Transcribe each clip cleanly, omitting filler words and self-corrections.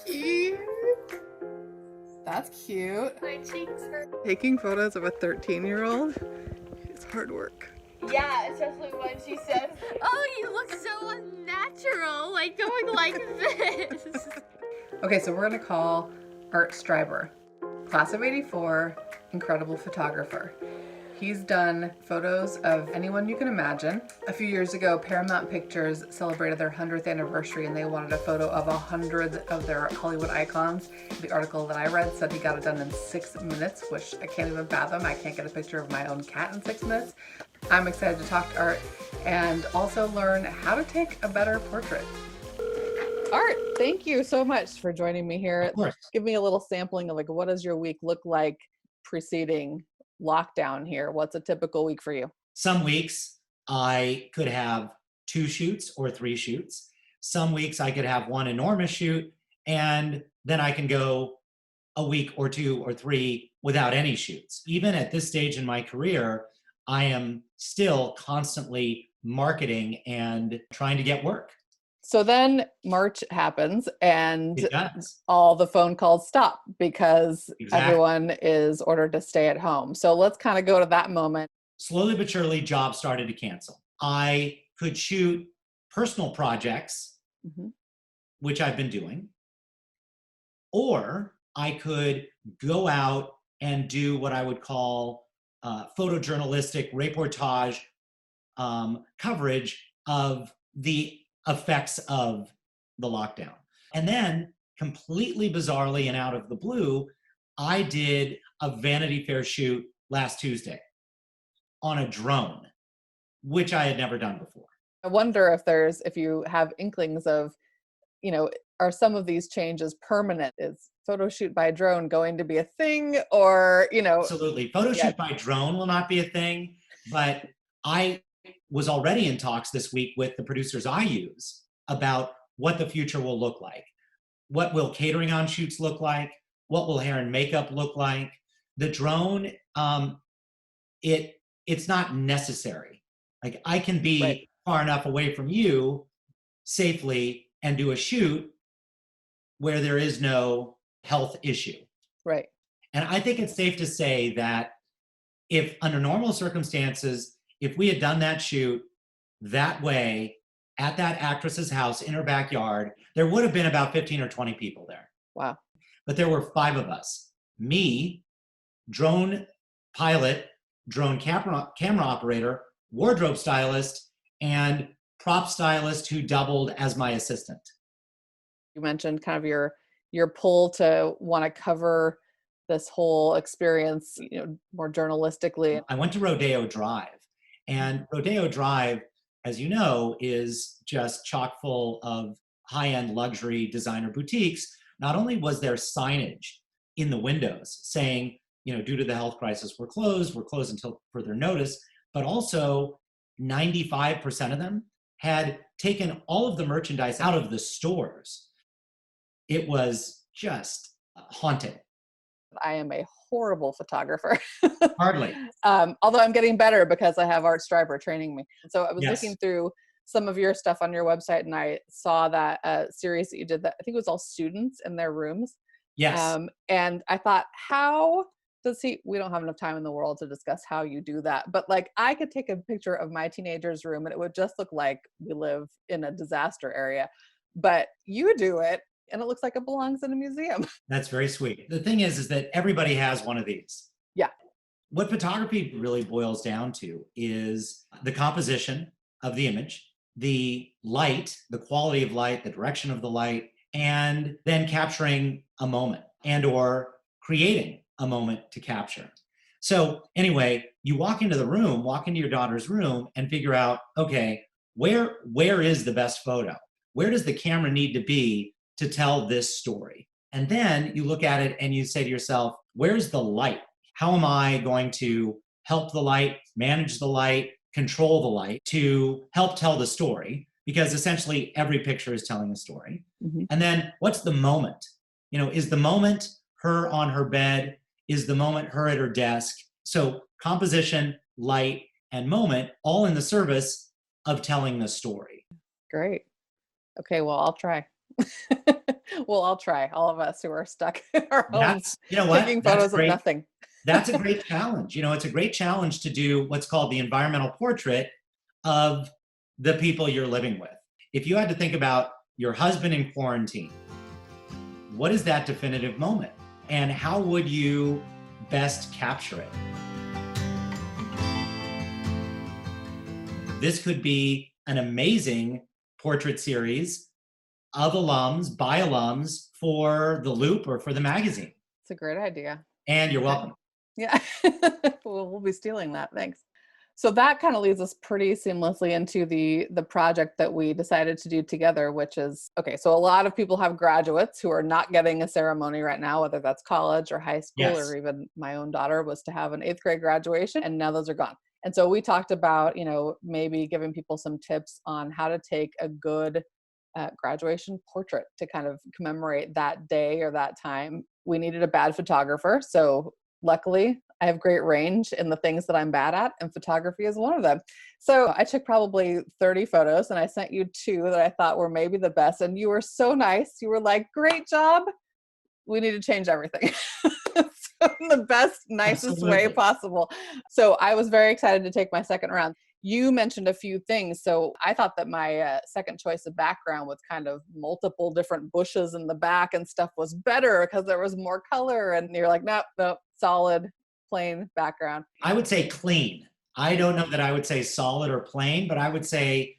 cute. That's cute. My cheeks hurt. Taking photos of a 13-year-old is hard work. Yeah, especially when she says, "Oh, you look so unnatural," like going like this. Okay, so we're gonna call Art Streiber, class of '84, incredible photographer. He's done photos of anyone you can imagine. A few years ago, Paramount Pictures celebrated their 100th anniversary and they wanted a photo of 100 of their Hollywood icons. The article that I read said he got it done in 6 minutes, which I can't even fathom. I can't get a picture of my own cat in 6 minutes. I'm excited to talk to Art and also learn how to take a better portrait. Art, thank you so much for joining me here. Of course. Give me a little sampling of like, what does your week look like preceding lockdown here? What's a typical week for you? Some weeks I could have 2 shoots or 3 shoots. Some weeks I could have one enormous shoot, and then I can go a week or 2 or 3 without any shoots. Even at this stage in my career, I am still constantly marketing and trying to get work. So then March happens and It does. all the phone calls stop because Exactly. everyone is ordered to stay at home. So let's kind of go to that moment. Slowly but surely, jobs started to cancel. I could shoot personal projects, Mhm. which I've been doing, or I could go out and do what I would call photojournalistic reportage coverage of the effects of the lockdown. And then, completely bizarrely and out of the blue, I did a Vanity Fair shoot last Tuesday on a drone, which I had never done before. I wonder if you have inklings of, are some of these changes permanent? Is photo shoot by drone going to be a thing or, Absolutely. Photo Yeah. shoot by drone will not be a thing, but I was already in talks this week with the producers I use about what the future will look like. What will catering on shoots look like? What will hair and makeup look like? The drone, it's not necessary. Like, I can be Right. far enough away from you safely and do a shoot where there is no health issue. Right. And I think it's safe to say that if under normal circumstances, if we had done that shoot that way at that actress's house in her backyard, there would have been about 15 or 20 people there. Wow. But there were 5 of us. Me, drone pilot, drone camera operator, wardrobe stylist, and prop stylist who doubled as my assistant. You mentioned kind of your pull to want to cover this whole experience, more journalistically. I went to Rodeo Drive, and Rodeo Drive, as you know, is just chock full of high-end luxury designer boutiques. Not only was there signage in the windows saying, due to the health crisis, we're closed until further notice, but also 95% of them had taken all of the merchandise out of the stores. It was just haunting. I am a horrible photographer. Hardly. Although I'm getting better because I have Art Streiber training me. So I was Yes. looking through some of your stuff on your website and I saw that series that you did that I think it was all students in their rooms. Yes. And I thought, we don't have enough time in the world to discuss how you do that. But like, I could take a picture of my teenager's room and it would just look like we live in a disaster area. But you do it and it looks like it belongs in a museum. That's very sweet. The thing is that everybody has one of these. Yeah. What photography really boils down to is the composition of the image, the light, the quality of light, the direction of the light, and then capturing a moment and or creating a moment to capture. So anyway, you walk into your daughter's room and figure out, okay, where is the best photo? Where does the camera need to be to tell this story? And then you look at it and you say to yourself, where's the light? How am I going to help the light, manage the light, control the light to help tell the story? Because essentially every picture is telling a story. Mm-hmm. And then what's the moment? Is the moment her on her bed? Is the moment her at her desk? So composition, light, and moment, all in the service of telling the story. Great. Okay, well, I'll try. Well, I'll try. All of us who are stuck in our homes That's, you know what? taking That's photos of great. nothing. That's a great challenge. It's a great challenge to do what's called the environmental portrait of the people you're living with. If you had to think about your husband in quarantine, what is that definitive moment? And how would you best capture it? This could be an amazing portrait series of alums, by alums, for the Loop or for the magazine. It's a great idea. And you're welcome. Yeah. We'll be stealing that. Thanks. So that kind of leads us pretty seamlessly into the project that we decided to do together, which is, okay, so a lot of people have graduates who are not getting a ceremony right now, whether that's college or high school, Yes. or even my own daughter was to have an 8th grade graduation, and now those are gone. And so we talked about, maybe giving people some tips on how to take a good graduation portrait to kind of commemorate that day or that time. We needed a bad photographer. So luckily, I have great range in the things that I'm bad at, and photography is one of them. So I took probably 30 photos, and I sent you 2 that I thought were maybe the best. And you were so nice. You were like, great job. We need to change everything. So in the best, nicest way possible. So I was very excited to take my second round. You mentioned a few things. So I thought that my second choice of background with kind of multiple different bushes in the back and stuff was better because there was more color. And you're like, nope, solid, plain background. I would say clean. I don't know that I would say solid or plain, but I would say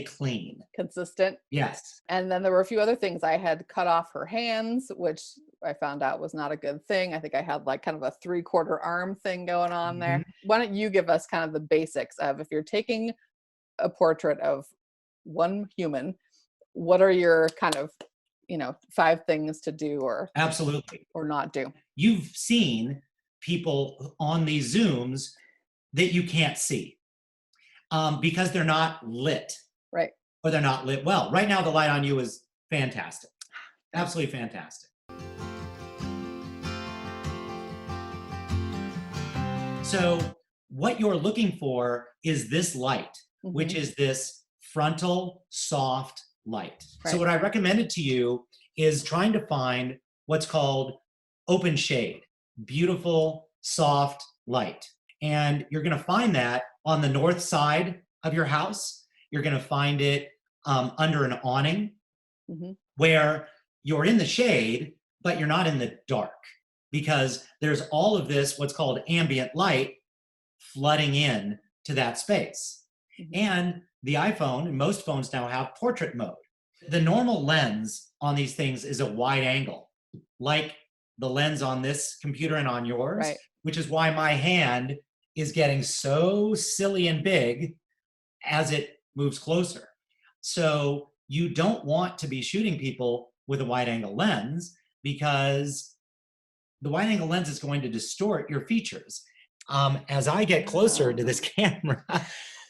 clean. Consistent. Yes. And then there were a few other things. I had cut off her hands, which I found out was not a good thing. I think I had like kind of a 3/4 arm thing going on there. Why don't you give us kind of the basics of, if you're taking a portrait of one human, what are your kind of, 5 things to do or Absolutely. or not do? You've seen people on these Zooms that you can't see because they're not lit. Right. Or they're not lit well. Right now, the light on you is fantastic. Absolutely fantastic. So what you're looking for is this light, which is this frontal soft light. Right. So what I recommended to you is trying to find what's called open shade, beautiful, soft light. And you're going to find that on the north side of your house. You're going to find it under an awning where you're in the shade, but you're not in the dark, because there's all of this, what's called ambient light, flooding in to that space. And the iPhone and most phones now have portrait mode. The normal lens on these things is a wide angle, like the lens on this computer and on yours, Right. which is why my hand is getting so silly and big as it moves closer. So you don't want to be shooting people with a wide angle lens, because the wide angle lens is going to distort your features. As I get closer to this camera,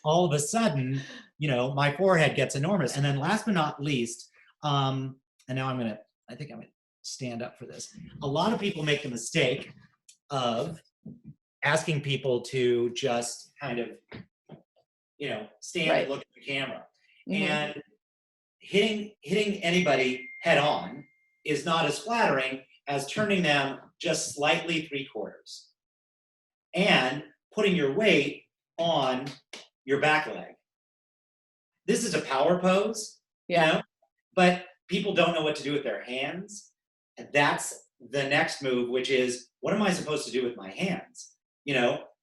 all of a sudden, my forehead gets enormous. And then last but not least, and now I think I'm gonna stand up for this. A lot of people make the mistake of asking people to just kind of, stand and look at the camera. And hitting anybody head on is not as flattering as turning them just slightly 3/4 and putting your weight on your back leg. This is a power pose, but people don't know what to do with their hands. And that's the next move, which is, what am I supposed to do with my hands?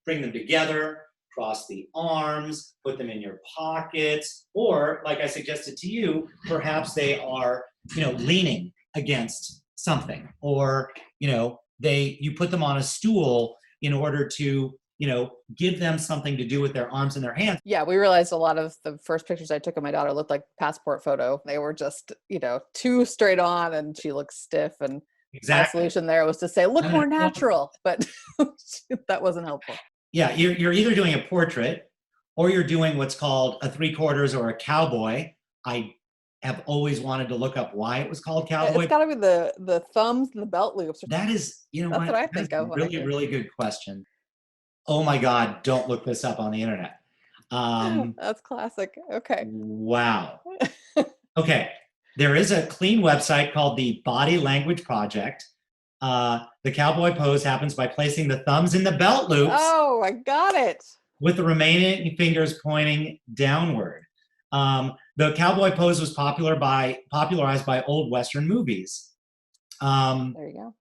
Bring them together, cross the arms, put them in your pockets, or like I suggested to you, perhaps they are, leaning against something, or, you put them on a stool in order to, give them something to do with their arms and their hands. Yeah, we realized a lot of the first pictures I took of my daughter looked like passport photo. They were just, too straight on, and she looked stiff. And my solution there was to say, look more natural, but that wasn't helpful. Yeah, you're either doing a portrait or you're doing what's called a 3/4 or a cowboy. I have always wanted to look up why it was called cowboy. It's got to be the thumbs and the belt loops. That is, That's what I think of. Really, really good question. Oh my God, don't look this up on the internet. That's classic. Okay. Wow. Okay. There is a clean website called the Body Language Project. The cowboy pose happens by placing the thumbs in the belt loops. Oh, I got it. With the remaining fingers pointing downward. The cowboy pose was popularized by old Western movies. There you go.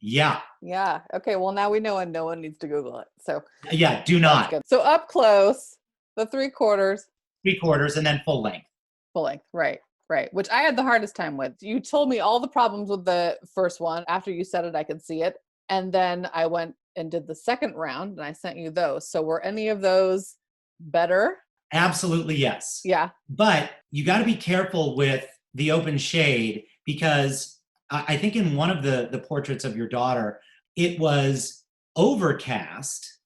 Yeah. Yeah. Okay. Well, now we know, and no one needs to Google it. So Yeah, do not. good. So up close, the 3/4. 3/4 and then full length. Full length. Right. Right. Which I had the hardest time with. You told me all the problems with the first one. After you said it, I could see it. And then I went and did the second round, and I sent you those. So were any of those better? Absolutely, yes. Yeah. But you got to be careful with the open shade, because I think in one of the portraits of your daughter, it was overcast.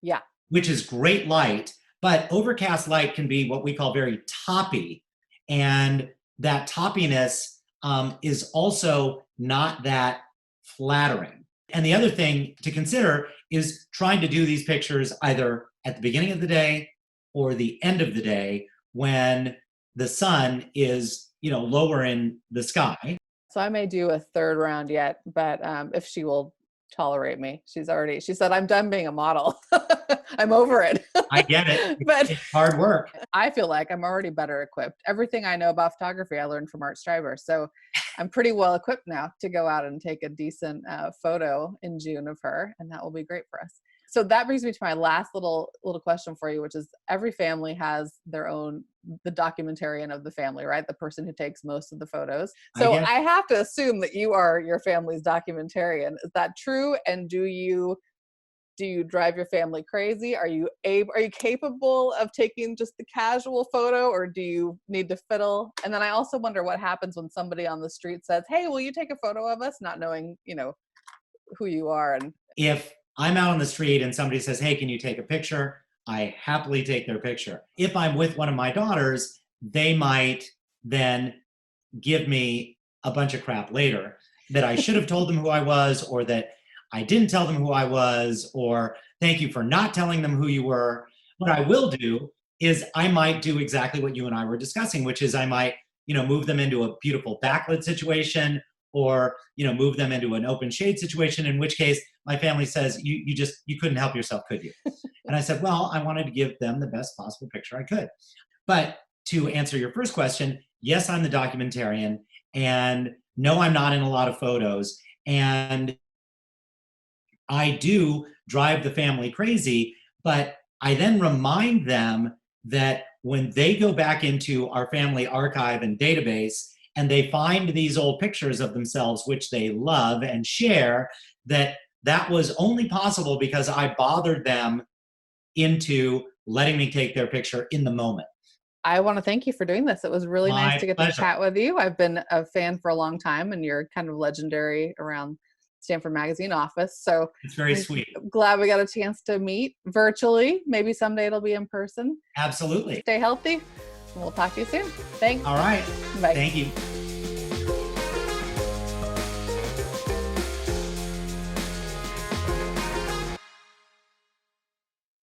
Yeah. Which is great light, but overcast light can be what we call very toppy. And that toppiness is also not that flattering. And the other thing to consider is trying to do these pictures either at the beginning of the day or the end of the day when the sun is, lower in the sky. So I may do a third round yet, but if she will tolerate me. She said, I'm done being a model. I'm over it. I get it. But it's hard work. I feel like I'm already better equipped. Everything I know about photography, I learned from Art Streiber. So I'm pretty well equipped now to go out and take a decent photo in June of her. And that will be great for us. So that brings me to my last little question for you, which is every family has their own, the documentarian of the family, right? The person who takes most of the photos. So I have to assume that you are your family's documentarian. Is that true? And do you drive your family crazy? Are you capable of taking just the casual photo, or do you need to fiddle? And then I also wonder what happens when somebody on the street says, hey, will you take a photo of us? Not knowing, who you are. And if I'm out on the street and somebody says, hey, can you take a picture? I happily take their picture. If I'm with one of my daughters, they might then give me a bunch of crap later that I should have told them who I was, or that I didn't tell them who I was, or thank you for not telling them who you were. What I will do is I might do exactly what you and I were discussing, which is I might, move them into a beautiful backlit situation, or, move them into an open shade situation, in which case my family says, you couldn't help yourself, could you? And I said, well, I wanted to give them the best possible picture I could. But to answer your first question, yes, I'm the documentarian, and no, I'm not in a lot of photos. And I do drive the family crazy, but I then remind them that when they go back into our family archive and database and they find these old pictures of themselves, which they love and share, that was only possible because I bothered them into letting me take their picture in the moment. I want to thank you for doing this. It was really nice to get pleasure. to chat with you. I've been a fan for a long time, and you're kind of legendary around Stanford Magazine office. So it's very sweet. I'm glad we got a chance to meet virtually. Maybe someday it'll be in person. Absolutely. Stay healthy. We'll talk to you soon. Thanks. All right. Bye. Thank you.